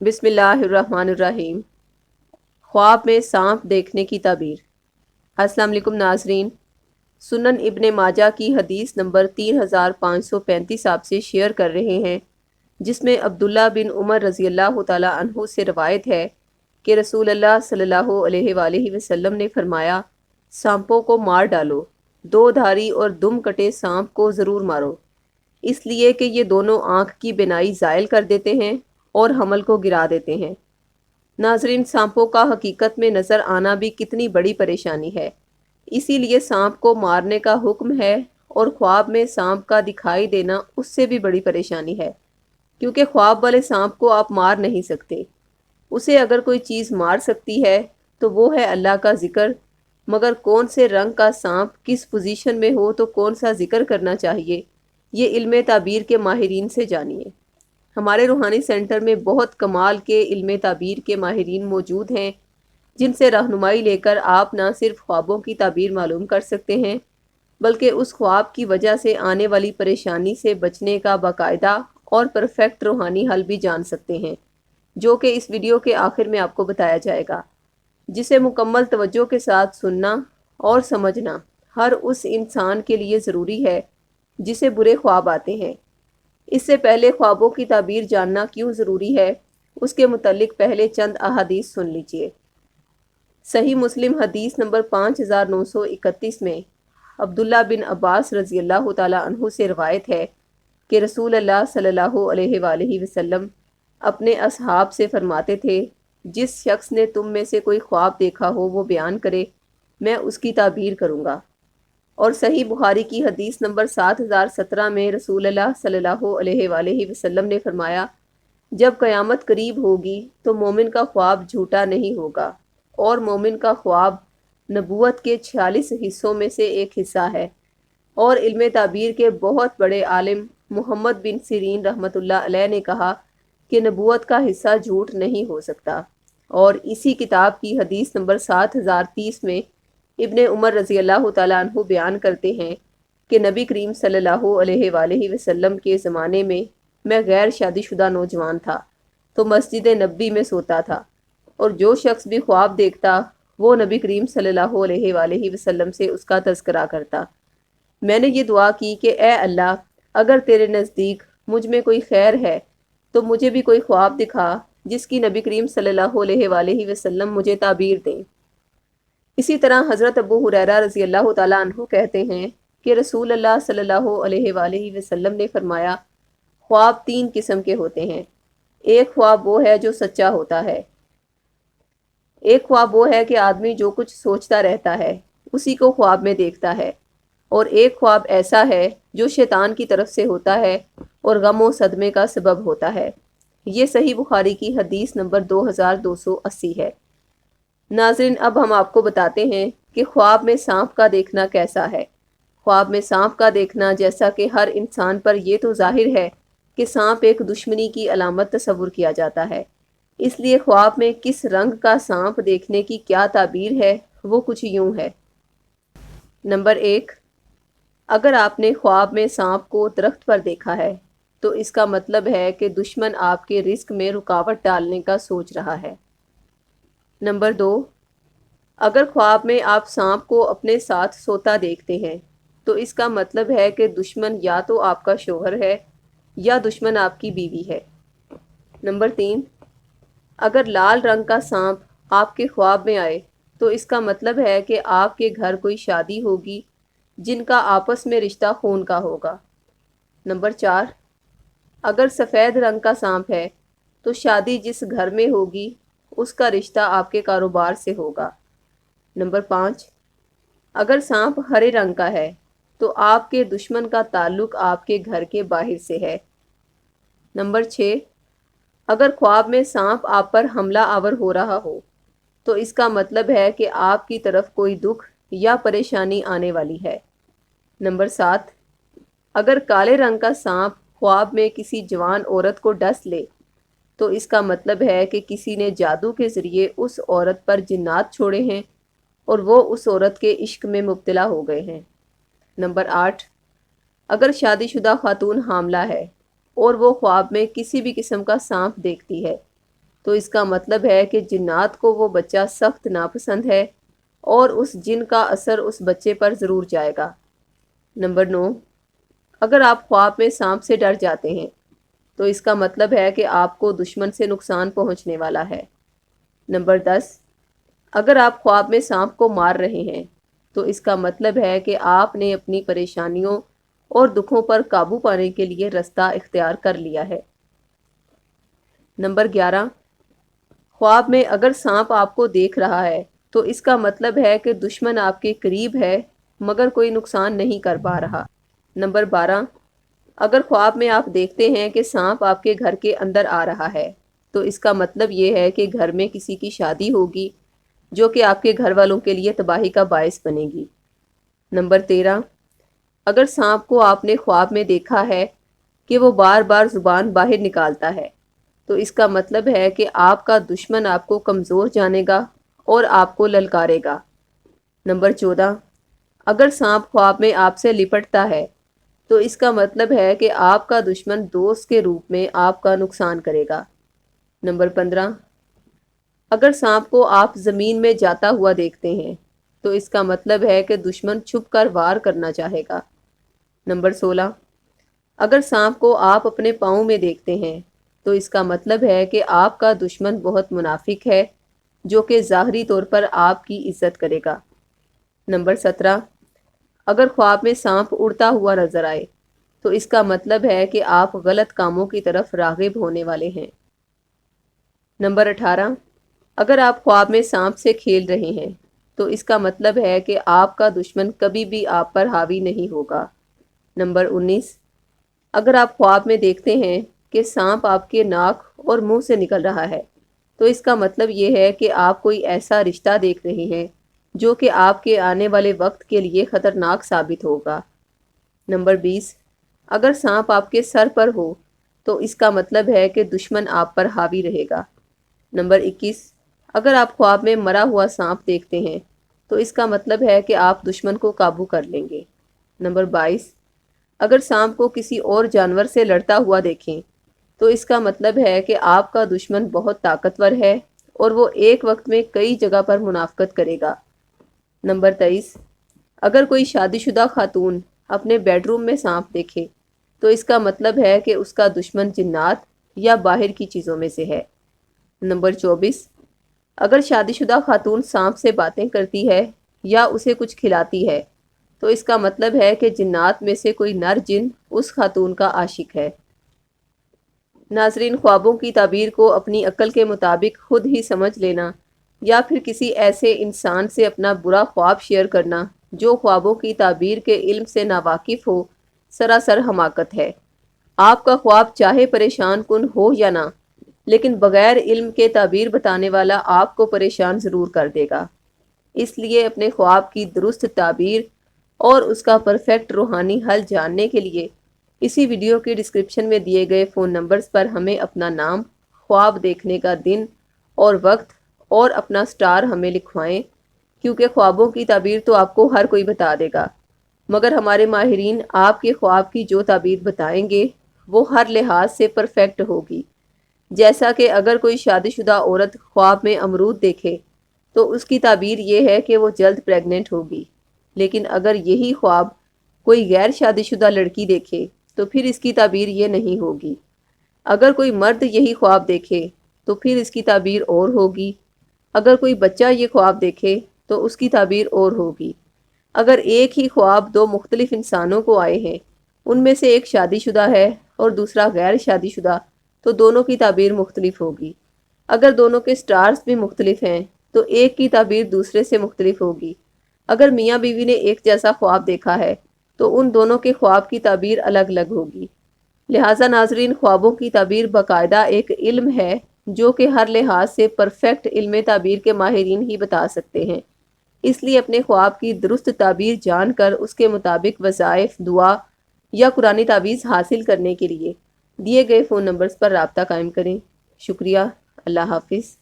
بسم اللہ الرحمن الرحیم۔ خواب میں سانپ دیکھنے کی تعبیر۔ السلام علیکم ناظرین، سنن ابن ماجہ کی حدیث نمبر 3535 آپ سے شیئر کر رہے ہیں، جس میں عبداللہ بن عمر رضی اللہ تعالیٰ عنہ سے روایت ہے کہ رسول اللہ صلی اللہ علیہ وآلہ وسلم نے فرمایا، سانپوں کو مار ڈالو، دو دھاری اور دم کٹے سانپ کو ضرور مارو، اس لیے کہ یہ دونوں آنکھ کی بینائی زائل کر دیتے ہیں اور حمل کو گرا دیتے ہیں۔ ناظرین، سانپوں کا حقیقت میں نظر آنا بھی کتنی بڑی پریشانی ہے، اسی لیے سانپ کو مارنے کا حکم ہے، اور خواب میں سانپ کا دکھائی دینا اس سے بھی بڑی پریشانی ہے، کیونکہ خواب والے سانپ کو آپ مار نہیں سکتے۔ اسے اگر کوئی چیز مار سکتی ہے تو وہ ہے اللہ کا ذکر، مگر کون سے رنگ کا سانپ کس پوزیشن میں ہو تو کون سا ذکر کرنا چاہیے، یہ علم تعبیر کے ماہرین سے جانیے۔ ہمارے روحانی سینٹر میں بہت کمال کے علم تعبیر کے ماہرین موجود ہیں، جن سے رہنمائی لے کر آپ نہ صرف خوابوں کی تعبیر معلوم کر سکتے ہیں، بلکہ اس خواب کی وجہ سے آنے والی پریشانی سے بچنے کا باقاعدہ اور پرفیکٹ روحانی حل بھی جان سکتے ہیں، جو کہ اس ویڈیو کے آخر میں آپ کو بتایا جائے گا، جسے مکمل توجہ کے ساتھ سننا اور سمجھنا ہر اس انسان کے لیے ضروری ہے جسے برے خواب آتے ہیں۔ اس سے پہلے خوابوں کی تعبیر جاننا کیوں ضروری ہے، اس کے متعلق پہلے چند احادیث سن لیجیے۔ صحیح مسلم حدیث نمبر 5931 میں عبداللہ بن عباس رضی اللہ تعالیٰ عنہ سے روایت ہے کہ رسول اللہ صلی اللہ علیہ وآلہ وسلم اپنے اصحاب سے فرماتے تھے، جس شخص نے تم میں سے کوئی خواب دیکھا ہو وہ بیان کرے، میں اس کی تعبیر کروں گا۔ اور صحیح بخاری کی حدیث نمبر 7017 میں رسول اللہ صلی اللہ علیہ وآلہ وسلم نے فرمایا، جب قیامت قریب ہوگی تو مومن کا خواب جھوٹا نہیں ہوگا، اور مومن کا خواب نبوت کے 46 حصوں میں سے ایک حصہ ہے۔ اور علم تعبیر کے بہت بڑے عالم محمد بن سیرین رحمۃ اللہ علیہ نے کہا کہ نبوت کا حصہ جھوٹ نہیں ہو سکتا۔ اور اسی کتاب کی حدیث نمبر 7030 میں ابن عمر رضی اللہ تعالیٰ عنہ بیان کرتے ہیں کہ نبی کریم صلی اللہ علیہ وآلہ وسلم کے زمانے میں غیر شادی شدہ نوجوان تھا تو مسجد نبی میں سوتا تھا، اور جو شخص بھی خواب دیکھتا وہ نبی کریم صلی اللہ علیہ وآلہ وسلم سے اس کا تذکرہ کرتا۔ میں نے یہ دعا کی کہ اے اللہ، اگر تیرے نزدیک مجھ میں کوئی خیر ہے تو مجھے بھی کوئی خواب دکھا جس کی نبی کریم صلی اللہ علیہ وآلہ وسلم مجھے تعبیر دیں۔ اسی طرح حضرت ابو ہریرہ رضی اللہ تعالیٰ عنہ کہتے ہیں کہ رسول اللہ صلی اللہ علیہ وآلہ وسلم نے فرمایا، خواب تین قسم کے ہوتے ہیں۔ ایک خواب وہ ہے جو سچا ہوتا ہے، ایک خواب وہ ہے کہ آدمی جو کچھ سوچتا رہتا ہے اسی کو خواب میں دیکھتا ہے، اور ایک خواب ایسا ہے جو شیطان کی طرف سے ہوتا ہے اور غم و صدمے کا سبب ہوتا ہے۔ یہ صحیح بخاری کی حدیث نمبر 2280 ہے۔ ناظرین، اب ہم آپ کو بتاتے ہیں کہ خواب میں سانپ کا دیکھنا کیسا ہے۔ خواب میں سانپ کا دیکھنا، جیسا کہ ہر انسان پر یہ تو ظاہر ہے کہ سانپ ایک دشمنی کی علامت تصور کیا جاتا ہے، اس لیے خواب میں کس رنگ کا سانپ دیکھنے کی کیا تعبیر ہے وہ کچھ یوں ہے۔ نمبر 1، اگر آپ نے خواب میں سانپ کو درخت پر دیکھا ہے تو اس کا مطلب ہے کہ دشمن آپ کے رزق میں رکاوٹ ڈالنے کا سوچ رہا ہے۔ نمبر 2، اگر خواب میں آپ سانپ کو اپنے ساتھ سوتا دیکھتے ہیں تو اس کا مطلب ہے کہ دشمن یا تو آپ کا شوہر ہے یا دشمن آپ کی بیوی ہے۔ نمبر 3، اگر لال رنگ کا سانپ آپ کے خواب میں آئے تو اس کا مطلب ہے کہ آپ کے گھر کوئی شادی ہوگی جن کا آپس میں رشتہ خون کا ہوگا۔ نمبر 4، اگر سفید رنگ کا سانپ ہے تو شادی جس گھر میں ہوگی اس کا رشتہ آپ کے کاروبار سے ہوگا۔ نمبر 5، اگر سانپ ہرے رنگ کا ہے تو آپ کے دشمن کا تعلق آپ کے گھر کے باہر سے ہے۔ نمبر 6، اگر خواب میں سانپ آپ پر حملہ آور ہو رہا ہو تو اس کا مطلب ہے کہ آپ کی طرف کوئی دکھ یا پریشانی آنے والی ہے۔ نمبر 7، اگر کالے رنگ کا سانپ خواب میں کسی جوان عورت کو ڈس لے تو اس کا مطلب ہے کہ کسی نے جادو کے ذریعے اس عورت پر جنات چھوڑے ہیں اور وہ اس عورت کے عشق میں مبتلا ہو گئے ہیں۔ نمبر 8، اگر شادی شدہ خاتون حاملہ ہے اور وہ خواب میں کسی بھی قسم کا سانپ دیکھتی ہے تو اس کا مطلب ہے کہ جنات کو وہ بچہ سخت ناپسند ہے اور اس جن کا اثر اس بچے پر ضرور جائے گا۔ نمبر 9، اگر آپ خواب میں سانپ سے ڈر جاتے ہیں تو اس کا مطلب ہے کہ آپ کو دشمن سے نقصان پہنچنے والا ہے۔ نمبر 10، اگر آپ خواب میں سانپ کو مار رہے ہیں تو اس کا مطلب ہے کہ آپ نے اپنی پریشانیوں اور دکھوں پر قابو پانے کے لیے راستہ اختیار کر لیا ہے۔ نمبر 11، خواب میں اگر سانپ آپ کو دیکھ رہا ہے تو اس کا مطلب ہے کہ دشمن آپ کے قریب ہے مگر کوئی نقصان نہیں کر پا رہا۔ نمبر 12، اگر خواب میں آپ دیکھتے ہیں کہ سانپ آپ کے گھر کے اندر آ رہا ہے تو اس کا مطلب یہ ہے کہ گھر میں کسی کی شادی ہوگی جو کہ آپ کے گھر والوں کے لیے تباہی کا باعث بنے گی۔ نمبر 13، اگر سانپ کو آپ نے خواب میں دیکھا ہے کہ وہ بار بار زبان باہر نکالتا ہے تو اس کا مطلب ہے کہ آپ کا دشمن آپ کو کمزور جانے گا اور آپ کو للکارے گا۔ نمبر 14، اگر سانپ خواب میں آپ سے لپٹتا ہے تو اس کا مطلب ہے کہ آپ کا دشمن دوست کے روپ میں آپ کا نقصان کرے گا۔ نمبر 15، اگر سانپ کو آپ زمین میں جاتا ہوا دیکھتے ہیں تو اس کا مطلب ہے کہ دشمن چھپ کر وار کرنا چاہے گا۔ نمبر 16، اگر سانپ کو آپ اپنے پاؤں میں دیکھتے ہیں تو اس کا مطلب ہے کہ آپ کا دشمن بہت منافق ہے جو کہ ظاہری طور پر آپ کی عزت کرے گا۔ نمبر 17، اگر خواب میں سانپ اڑتا ہوا نظر آئے تو اس کا مطلب ہے کہ آپ غلط کاموں کی طرف راغب ہونے والے ہیں۔ نمبر 18، اگر آپ خواب میں سانپ سے کھیل رہے ہیں تو اس کا مطلب ہے کہ آپ کا دشمن کبھی بھی آپ پر حاوی نہیں ہوگا۔ نمبر 19، اگر آپ خواب میں دیکھتے ہیں کہ سانپ آپ کے ناک اور منہ سے نکل رہا ہے تو اس کا مطلب یہ ہے کہ آپ کوئی ایسا رشتہ دیکھ رہے ہیں جو کہ آپ کے آنے والے وقت کے لیے خطرناک ثابت ہوگا۔ نمبر 20، اگر سانپ آپ کے سر پر ہو تو اس کا مطلب ہے کہ دشمن آپ پر حاوی رہے گا۔ نمبر 21، اگر آپ خواب میں مرا ہوا سانپ دیکھتے ہیں تو اس کا مطلب ہے کہ آپ دشمن کو قابو کر لیں گے۔ نمبر 22، اگر سانپ کو کسی اور جانور سے لڑتا ہوا دیکھیں تو اس کا مطلب ہے کہ آپ کا دشمن بہت طاقتور ہے اور وہ ایک وقت میں کئی جگہ پر منافقت کرے گا۔ نمبر 23، اگر کوئی شادی شدہ خاتون اپنے بیڈ روم میں سانپ دیکھے تو اس کا مطلب ہے کہ اس کا دشمن جنات یا باہر کی چیزوں میں سے ہے۔ نمبر 24، اگر شادی شدہ خاتون سانپ سے باتیں کرتی ہے یا اسے کچھ کھلاتی ہے تو اس کا مطلب ہے کہ جنات میں سے کوئی نر جن اس خاتون کا عاشق ہے۔ ناظرین، خوابوں کی تعبیر کو اپنی عقل کے مطابق خود ہی سمجھ لینا یا پھر کسی ایسے انسان سے اپنا برا خواب شیئر کرنا جو خوابوں کی تعبیر کے علم سے ناواقف ہو سراسر حماقت ہے۔ آپ کا خواب چاہے پریشان کن ہو یا نہ، لیکن بغیر علم کے تعبیر بتانے والا آپ کو پریشان ضرور کر دے گا۔ اس لیے اپنے خواب کی درست تعبیر اور اس کا پرفیکٹ روحانی حل جاننے کے لیے اسی ویڈیو کی ڈسکرپشن میں دیے گئے فون نمبرز پر ہمیں اپنا نام، خواب دیکھنے کا دن اور وقت اور اپنا سٹار ہمیں لکھوائیں، کیونکہ خوابوں کی تعبیر تو آپ کو ہر کوئی بتا دے گا، مگر ہمارے ماہرین آپ کے خواب کی جو تعبیر بتائیں گے وہ ہر لحاظ سے پرفیکٹ ہوگی۔ جیسا کہ اگر کوئی شادی شدہ عورت خواب میں امرود دیکھے تو اس کی تعبیر یہ ہے کہ وہ جلد پریگننٹ ہوگی، لیکن اگر یہی خواب کوئی غیر شادی شدہ لڑکی دیکھے تو پھر اس کی تعبیر یہ نہیں ہوگی۔ اگر کوئی مرد یہی خواب دیکھے تو پھر اس کی تعبیر اور ہوگی۔ اگر کوئی بچہ یہ خواب دیکھے تو اس کی تعبیر اور ہوگی۔ اگر ایک ہی خواب دو مختلف انسانوں کو آئے ہیں، ان میں سے ایک شادی شدہ ہے اور دوسرا غیر شادی شدہ، تو دونوں کی تعبیر مختلف ہوگی۔ اگر دونوں کے سٹارز بھی مختلف ہیں تو ایک کی تعبیر دوسرے سے مختلف ہوگی۔ اگر میاں بیوی نے ایک جیسا خواب دیکھا ہے تو ان دونوں کے خواب کی تعبیر الگ الگ ہوگی۔ لہٰذا ناظرین، خوابوں کی تعبیر باقاعدہ ایک علم ہے جو کہ ہر لحاظ سے پرفیکٹ علم تعبیر کے ماہرین ہی بتا سکتے ہیں۔ اس لیے اپنے خواب کی درست تعبیر جان کر اس کے مطابق وظائف، دعا یا قرآنی تعویذ حاصل کرنے کے لیے دیے گئے فون نمبرز پر رابطہ قائم کریں۔ شکریہ۔ اللہ حافظ۔